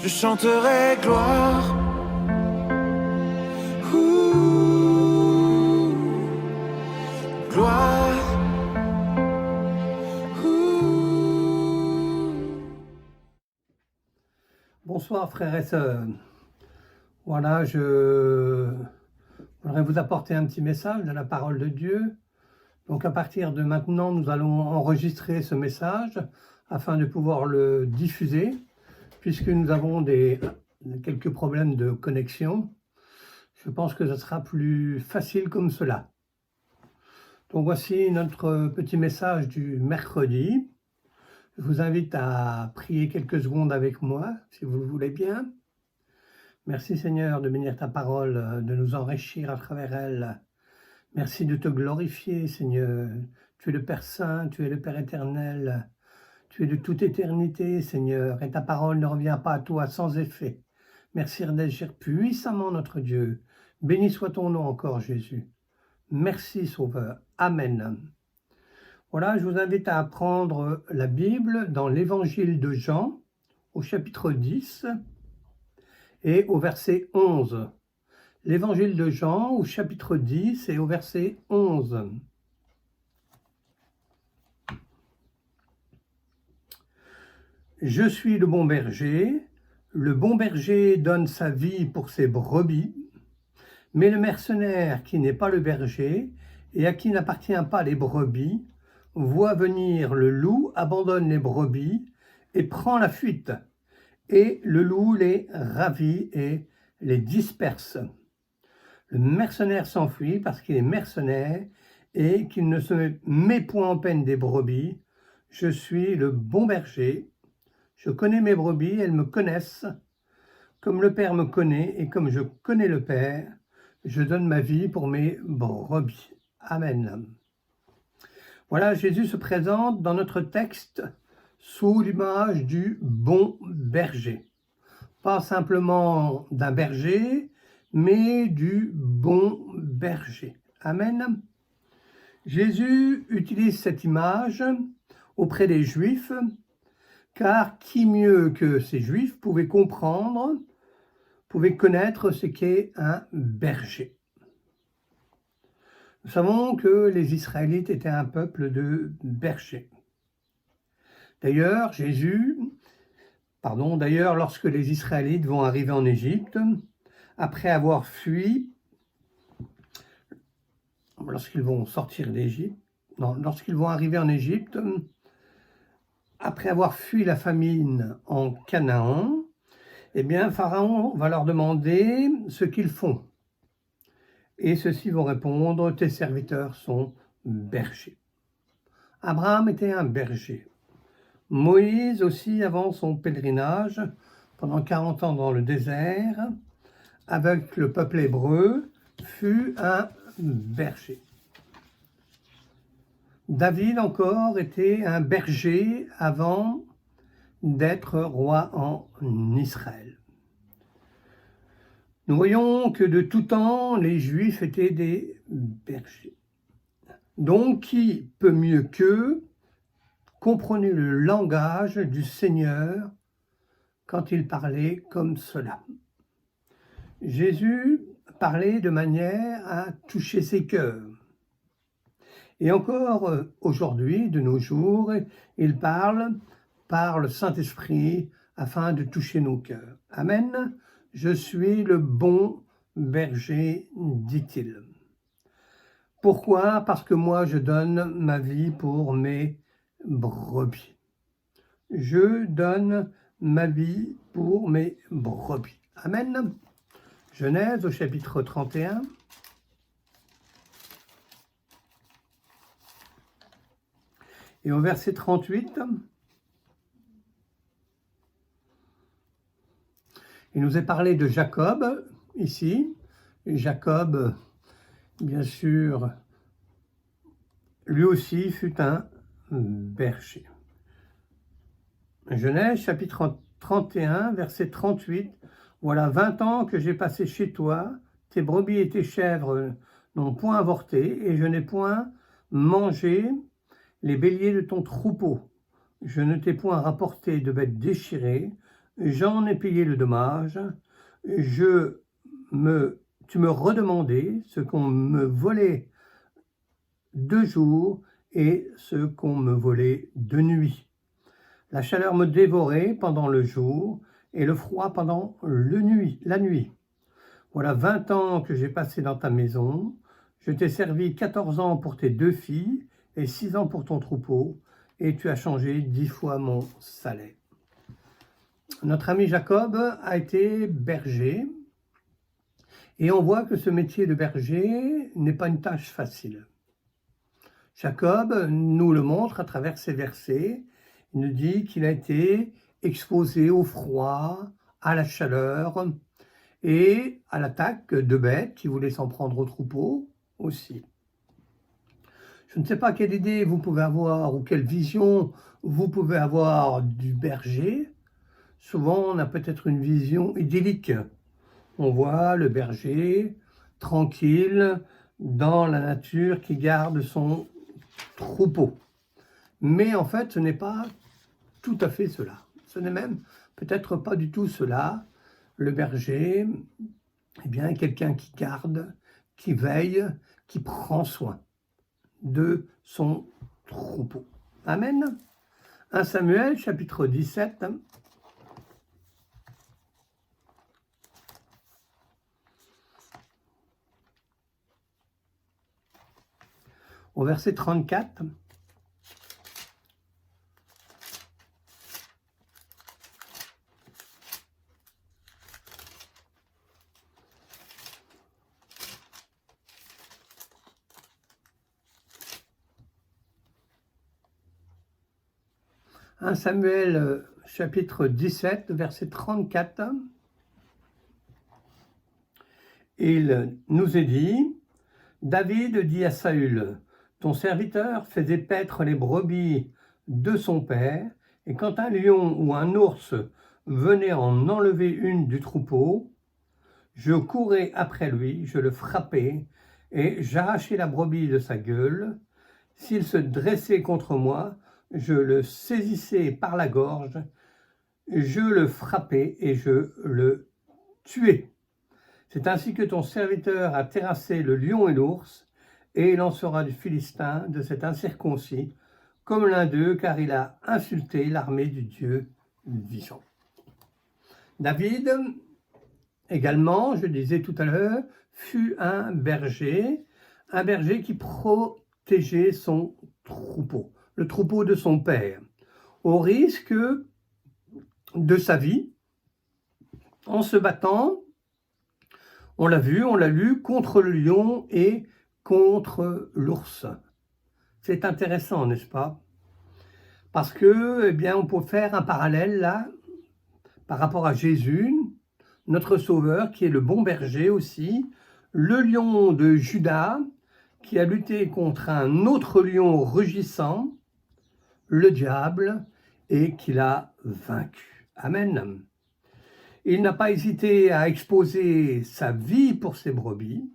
je chanterai gloire. Ouh, gloire. Ouh. Bonsoir frères et sœurs. Voilà, je voudrais vous apporter un petit message de la parole de Dieu. Donc à partir de maintenant, nous allons enregistrer ce message afin de pouvoir le diffuser, puisque nous avons quelques problèmes de connexion. Je pense que ce sera plus facile comme cela. Donc voici notre petit message du mercredi. Je vous invite à prier quelques secondes avec moi, si vous le voulez bien. Merci Seigneur de bénir ta parole, de nous enrichir à travers elle. Merci de te glorifier Seigneur. Tu es le Père Saint, tu es le Père éternel. Tu es de toute éternité Seigneur, et ta parole ne revient pas à toi sans effet. Merci d'agir puissamment notre Dieu. Béni soit ton nom encore Jésus. Merci Sauveur. Amen. Voilà, je vous invite à prendre la Bible dans l'Évangile de Jean, au chapitre 10 et au verset 11. L'Évangile de Jean, au chapitre 10 et au verset 11. Je suis le bon berger donne sa vie pour ses brebis, mais le mercenaire qui n'est pas le berger et à qui n'appartient pas les brebis, voit venir le loup, abandonne les brebis et prend la fuite. Et le loup les ravit et les disperse. Le mercenaire s'enfuit parce qu'il est mercenaire et qu'il ne se met point en peine des brebis. Je suis le bon berger. Je connais mes brebis, elles me connaissent. Comme le Père me connaît et comme je connais le Père, je donne ma vie pour mes brebis. Amen. Voilà, Jésus se présente dans notre texte sous l'image du bon berger. Pas simplement d'un berger, mais du bon berger. Amen. Jésus utilise cette image auprès des Juifs, car qui mieux que ces Juifs pouvait comprendre, pouvait connaître ce qu'est un berger. Nous savons que les Israélites étaient un peuple de bergers. D'ailleurs, lorsque les Israélites vont arriver en Égypte, après avoir fui, lorsqu'ils vont arriver en Égypte, après avoir fui la famine en Canaan, eh bien, Pharaon va leur demander ce qu'ils font. Et ceux-ci vont répondre, tes serviteurs sont bergers. Abraham était un berger. Moïse aussi, avant son pèlerinage, pendant 40 ans dans le désert, avec le peuple hébreu, fut un berger. David encore était un berger avant d'être roi en Israël. Nous voyons que de tout temps, les Juifs étaient des bergers. Donc, qui peut mieux qu'eux comprenez le langage du Seigneur quand il parlait comme cela. Jésus parlait de manière à toucher ses cœurs. Et encore aujourd'hui, de nos jours, il parle par le Saint-Esprit afin de toucher nos cœurs. Amen. Je suis le bon berger, dit-il. Pourquoi? Parce que moi, je donne ma vie pour mes brebis. Je donne ma vie pour mes brebis. Amen. Genèse au chapitre 31. Et au verset 38, il nous est parlé de Jacob, ici. Et Jacob, bien sûr, lui aussi fut un berger. Genèse, chapitre 31, verset 38. Voilà 20 ans que j'ai passé chez toi, tes brebis et tes chèvres n'ont point avorté, et je n'ai point mangé les béliers de ton troupeau. Je ne t'ai point rapporté de bêtes déchirées, j'en ai payé le dommage, tu me redemandais ce qu'on me volait de jour et ce qu'on me volait de nuit. La chaleur me dévorait pendant le jour et le froid pendant la nuit. Voilà 20 ans que j'ai passé dans ta maison. Je t'ai servi 14 ans pour tes 2 filles et 6 ans pour ton troupeau, et tu as changé 10 fois mon salaire. Notre ami Jacob a été berger, et on voit que ce métier de berger n'est pas une tâche facile. Jacob nous le montre à travers ces versets. Il nous dit qu'il a été exposé au froid, à la chaleur et à l'attaque de bêtes qui voulaient s'en prendre au troupeau aussi. Je ne sais pas quelle idée vous pouvez avoir ou quelle vision vous pouvez avoir du berger. Souvent, on a peut-être une vision idyllique. On voit le berger tranquille dans la nature qui garde son troupeau. Mais en fait, ce n'est pas tout à fait cela. Ce n'est même peut-être pas du tout cela. Le berger, eh bien, est quelqu'un qui garde, qui veille, qui prend soin de son troupeau. Amen. 1 Samuel, chapitre 17. Au verset 34. « 1 Samuel, chapitre 17, verset 34. Il nous est dit, David dit à Saül, ton serviteur faisait paître les brebis de son père, et quand un lion ou un ours venait en enlever une du troupeau, je courais après lui, je le frappais, et j'arrachais la brebis de sa gueule. S'il se dressait contre moi, je le saisissais par la gorge, je le frappais et je le tuais. C'est ainsi que ton serviteur a terrassé le lion et l'ours, et il en sera du Philistin, de cet incirconcis, comme l'un d'eux, car il a insulté l'armée du Dieu vivant. David, également, je disais tout à l'heure, fut un berger qui protégeait son troupeau, le troupeau de son père, au risque de sa vie, en se battant, on l'a vu, on l'a lu, contre le lion et contre l'ours. C'est intéressant, n'est-ce pas? Parce que, eh bien, on peut faire un parallèle là, par rapport à Jésus, notre Sauveur, qui est le bon berger aussi, le lion de Juda, qui a lutté contre un autre lion rugissant, le diable, et qui l'a vaincu. Amen. Il n'a pas hésité à exposer sa vie pour ses brebis.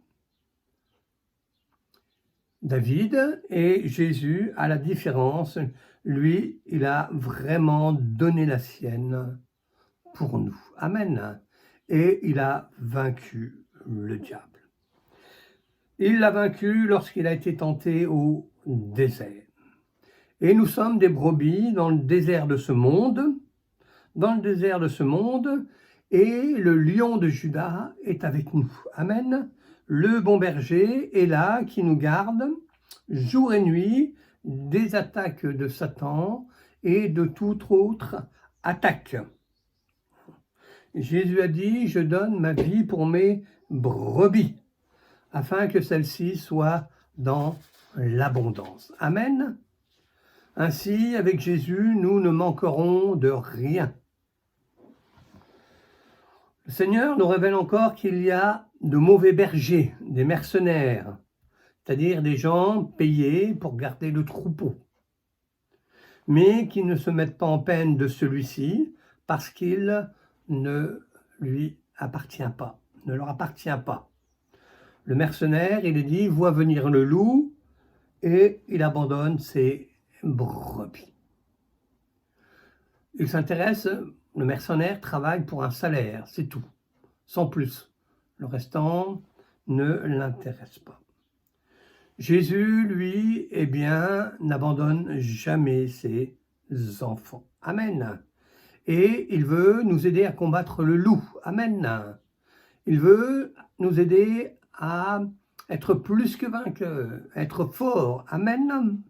David et Jésus, à la différence, lui, il a vraiment donné la sienne pour nous. Amen. Et il a vaincu le diable. Il l'a vaincu lorsqu'il a été tenté au désert. Et nous sommes des brebis dans le désert de ce monde, et le lion de Juda est avec nous. Amen. Le bon berger est là, qui nous garde jour et nuit des attaques de Satan et de toute autre attaque. Jésus a dit, je donne ma vie pour mes brebis, afin que celles-ci soient dans l'abondance. Amen. Ainsi, avec Jésus, nous ne manquerons de rien. Le Seigneur nous révèle encore qu'il y a de mauvais bergers, des mercenaires, c'est-à-dire des gens payés pour garder le troupeau, mais qui ne se mettent pas en peine de celui-ci parce qu'il ne lui appartient pas, ne leur appartient pas. Le mercenaire, il est dit, voit venir le loup et il abandonne ses brebis. Il s'intéresse, le mercenaire travaille pour un salaire, c'est tout, sans plus. Le restant ne l'intéresse pas. Jésus, lui, eh bien, n'abandonne jamais ses enfants. Amen. Et il veut nous aider à combattre le loup. Amen. Il veut nous aider à être plus que vainqueurs, être forts. Amen.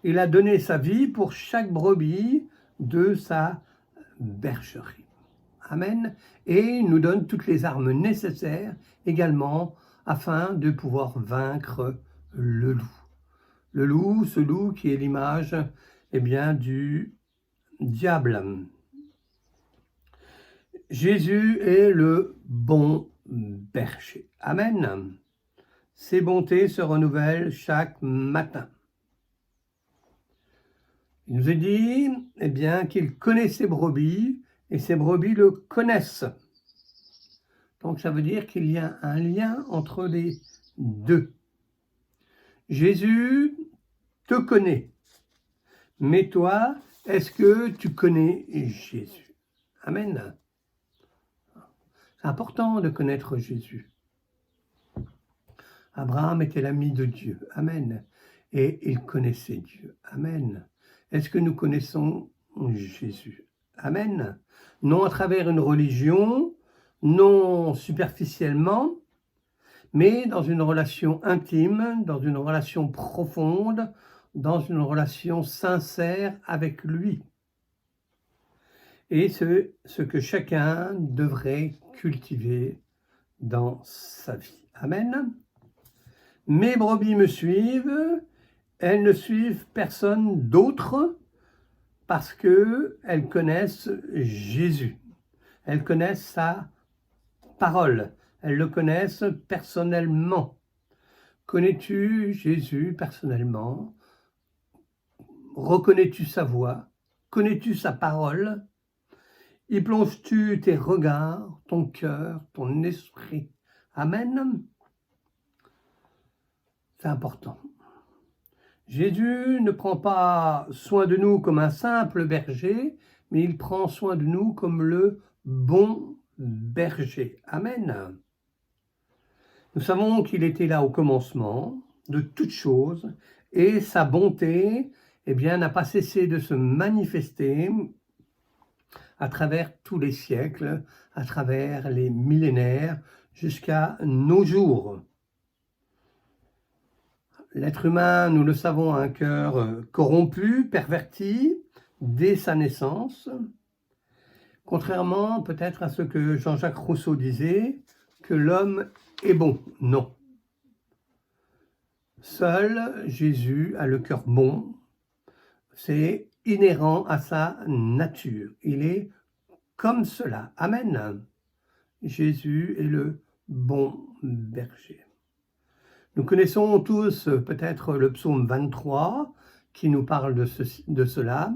Il a donné sa vie pour chaque brebis de sa bergerie. Amen. Et il nous donne toutes les armes nécessaires également afin de pouvoir vaincre le loup. Le loup, ce loup qui est l'image eh bien, du diable. Jésus est le bon berger. Amen. Ses bontés se renouvellent chaque matin. Il nous est dit eh bien, qu'il connaît ses brebis et ses brebis le connaissent. Donc ça veut dire qu'il y a un lien entre les deux. Jésus te connaît. Mais toi, est-ce que tu connais Jésus? Amen. C'est important de connaître Jésus. Abraham était l'ami de Dieu. Amen. Et il connaissait Dieu. Amen. Est-ce que nous connaissons Jésus? Amen. Non à travers une religion, non superficiellement, mais dans une relation intime, dans une relation profonde, dans une relation sincère avec lui. Et c'est ce que chacun devrait cultiver dans sa vie. Amen. Mes brebis me suivent, elles ne suivent personne d'autre parce qu'elles connaissent Jésus. Elles connaissent sa parole. Elles le connaissent personnellement. Connais-tu Jésus personnellement? Reconnais-tu sa voix? Connais-tu sa parole? Y plonges-tu tes regards, ton cœur, ton esprit? Amen. C'est important. Jésus ne prend pas soin de nous comme un simple berger, mais il prend soin de nous comme le bon berger. Amen. Nous savons qu'il était là au commencement de toutes choses et sa bonté eh bien, n'a pas cessé de se manifester à travers tous les siècles, à travers les millénaires, jusqu'à nos jours. L'être humain, nous le savons, a un cœur corrompu, perverti, dès sa naissance. Contrairement peut-être à ce que Jean-Jacques Rousseau disait, que l'homme est bon. Non. Seul Jésus a le cœur bon. C'est inhérent à sa nature. Il est comme cela. Amen. Jésus est le bon berger. Nous connaissons tous peut-être le psaume 23 qui nous parle de cela.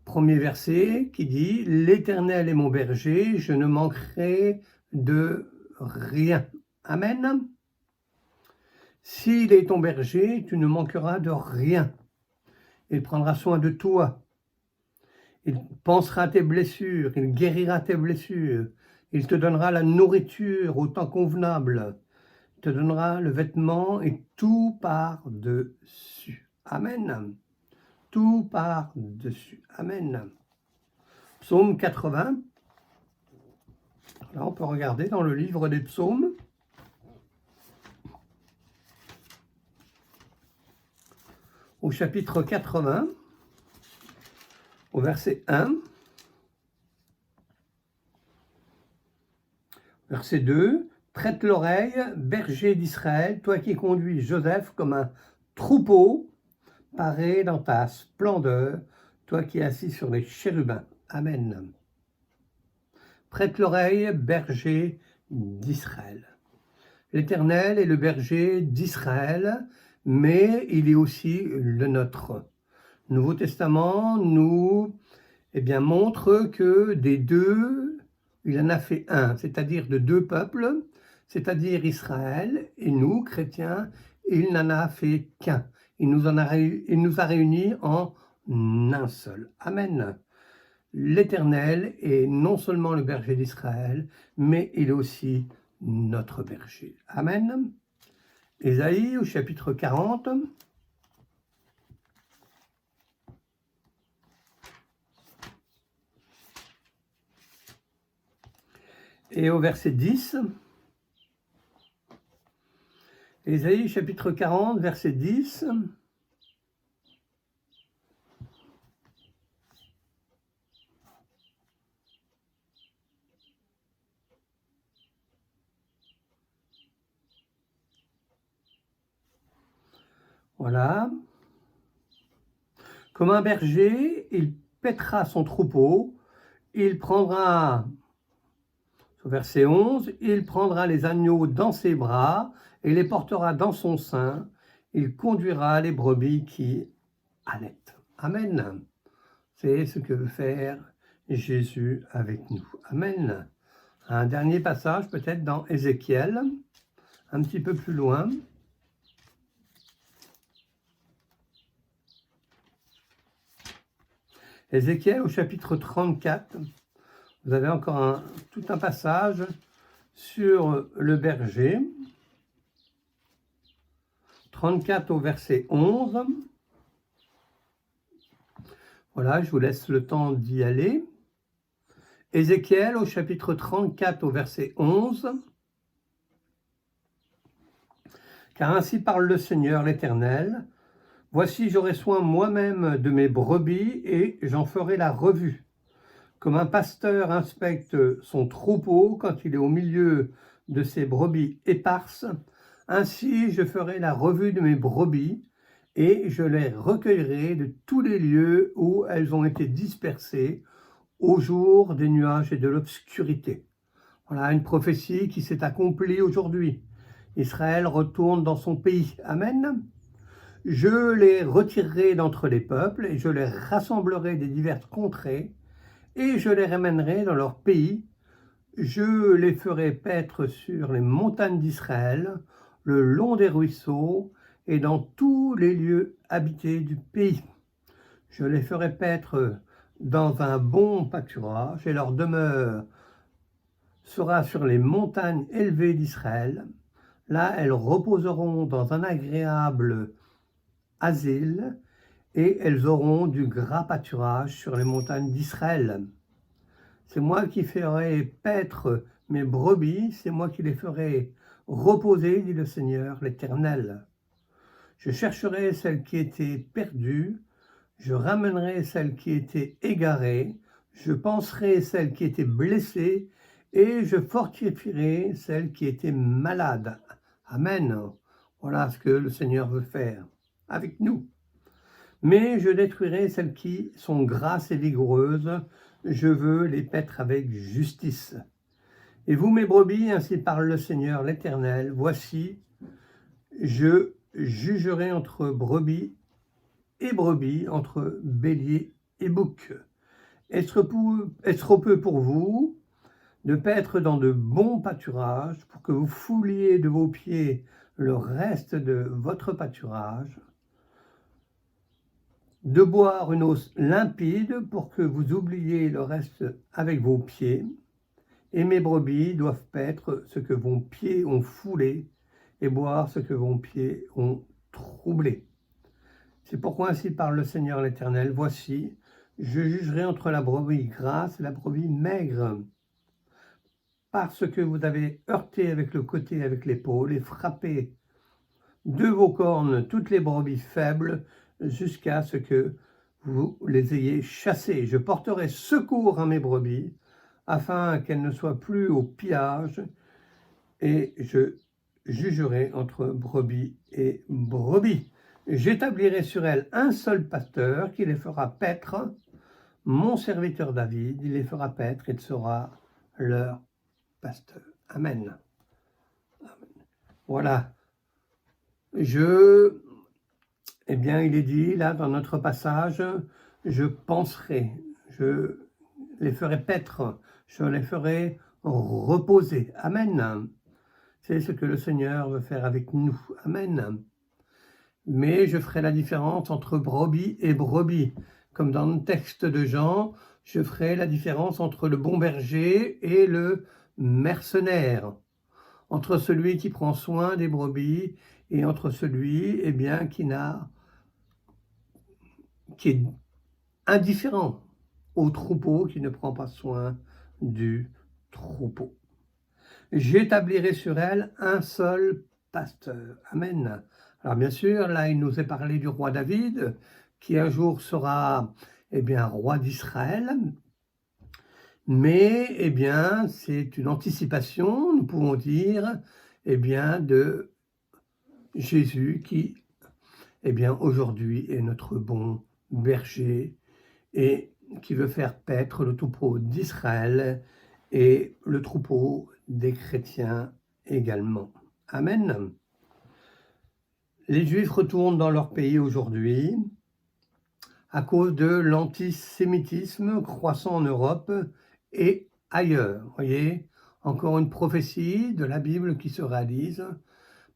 Premier verset qui dit « L'Éternel est mon berger, je ne manquerai de rien. » Amen. S'il est ton berger, tu ne manqueras de rien. Il prendra soin de toi. Il pansera à tes blessures, il guérira tes blessures. Il te donnera la nourriture au temps convenable. Il te donnera le vêtement et tout par-dessus. Amen. Tout par-dessus. Amen. Psaume 80. Là, on peut regarder dans le livre des psaumes. Au chapitre 80, au verset 1. Verset 2. Prête l'oreille, berger d'Israël, toi qui conduis Joseph comme un troupeau, paré dans ta splendeur, toi qui es assis sur les chérubins. Amen. Prête l'oreille, berger d'Israël. L'Éternel est le berger d'Israël, mais il est aussi le nôtre. Le Nouveau Testament nous montre que des deux, il en a fait un, c'est-à-dire de deux peuples, c'est-à-dire Israël et nous, chrétiens, il n'en a fait qu'un. Il nous a réunis en un seul. Amen. l'Éternel est non seulement le berger d'Israël, mais il est aussi notre berger. Amen. Ésaïe au chapitre 40. Et au verset 10. Ésaïe chapitre 40, verset 10. Voilà. Comme un berger, il paîtra son troupeau, il prendra, au verset 11, il prendra les agneaux dans ses bras et les portera dans son sein, il conduira les brebis qui allaitent. Amen. C'est ce que veut faire Jésus avec nous. Amen. Un dernier passage peut-être dans Ézéchiel, un petit peu plus loin. Ézéchiel au chapitre 34, vous avez encore tout un passage sur le berger. 34 au verset 11. Voilà, je vous laisse le temps d'y aller. Ézéchiel au chapitre 34 au verset 11. Car ainsi parle le Seigneur l'Éternel. Voici, j'aurai soin moi-même de mes brebis et j'en ferai la revue. Comme un pasteur inspecte son troupeau quand il est au milieu de ses brebis éparses, ainsi je ferai la revue de mes brebis et je les recueillerai de tous les lieux où elles ont été dispersées au jour des nuages et de l'obscurité. Voilà une prophétie qui s'est accomplie aujourd'hui. Israël retourne dans son pays. Amen. Je les retirerai d'entre les peuples et je les rassemblerai des diverses contrées et je les ramènerai dans leur pays. Je les ferai paître sur les montagnes d'Israël, le long des ruisseaux et dans tous les lieux habités du pays. Je les ferai paître dans un bon pâturage et leur demeure sera sur les montagnes élevées d'Israël. Là, elles reposeront dans un agréable asile, et elles auront du gras pâturage sur les montagnes d'Israël. C'est moi qui ferai paître mes brebis, c'est moi qui les ferai reposer, dit le Seigneur l'Éternel. Je chercherai celles qui étaient perdues, je ramènerai celles qui étaient égarées, je panserai celles qui étaient blessées, et je fortifierai celles qui étaient malades. Amen. Voilà ce que le Seigneur veut faire avec nous. Mais je détruirai celles qui sont grasses et vigoureuses, je veux les paître avec justice. Et vous, mes brebis, ainsi parle le Seigneur l'Éternel, voici, je jugerai entre brebis, entre bélier et bouc. Est-ce trop peu pour vous de paître dans de bons pâturages pour que vous fouliez de vos pieds le reste de votre pâturage, de boire une eau limpide pour que vous oubliez le reste avec vos pieds, et mes brebis doivent paître ce que vos pieds ont foulé et boire ce que vos pieds ont troublé. C'est pourquoi ainsi parle le Seigneur l'Éternel, voici, je jugerai entre la brebis grasse et la brebis maigre, parce que vous avez heurté avec le côté, avec l'épaule, et frappé de vos cornes toutes les brebis faibles, jusqu'à ce que vous les ayez chassées. Je porterai secours à mes brebis, afin qu'elles ne soient plus au pillage, et je jugerai entre brebis et brebis. J'établirai sur elles un seul pasteur qui les fera paître, mon serviteur David, il les fera paître, il sera leur pasteur. Amen. Amen. Voilà. Eh bien, il est dit là dans notre passage, je penserai, je les ferai paître, je les ferai reposer. Amen. C'est ce que le Seigneur veut faire avec nous. Amen. Mais je ferai la différence entre brebis et brebis. Comme dans le texte de Jean, Je ferai la différence entre le bon berger et le mercenaire, entre celui qui prend soin des brebis et entre celui, eh bien, qui est indifférent au troupeau, qui ne prend pas soin du troupeau. J'établirai sur elle un seul pasteur. Amen. Alors bien sûr, là, il nous est parlé du roi David, qui un jour sera, eh bien, roi d'Israël. Mais, eh bien, c'est une anticipation, nous pouvons dire, eh bien, de Jésus qui, eh bien, aujourd'hui est notre bon berger et qui veut faire paître le troupeau d'Israël et le troupeau des chrétiens également. Amen. Les Juifs retournent dans leur pays aujourd'hui à cause de l'antisémitisme croissant en Europe et ailleurs. Vous voyez, encore une prophétie de la Bible qui se réalise,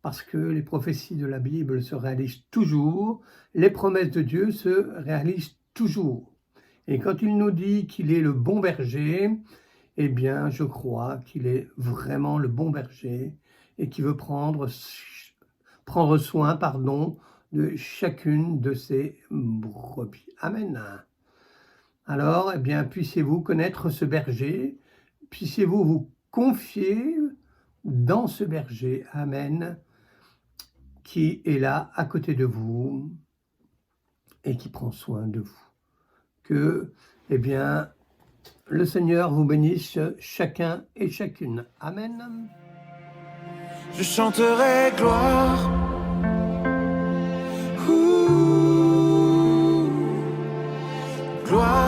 parce que les prophéties de la Bible se réalisent toujours, les promesses de Dieu se réalisent toujours. Et quand il nous dit qu'il est le bon berger, eh bien, je crois qu'il est vraiment le bon berger et qu'il veut prendre soin, de chacune de ses brebis. Amen. Alors, eh bien, puissiez-vous connaître ce berger, puissiez-vous vous confier dans ce berger. Amen. Qui est là à côté de vous et qui prend soin de vous. Que, eh bien, le Seigneur vous bénisse chacun et chacune. Amen. Je chanterai gloire. Gloire.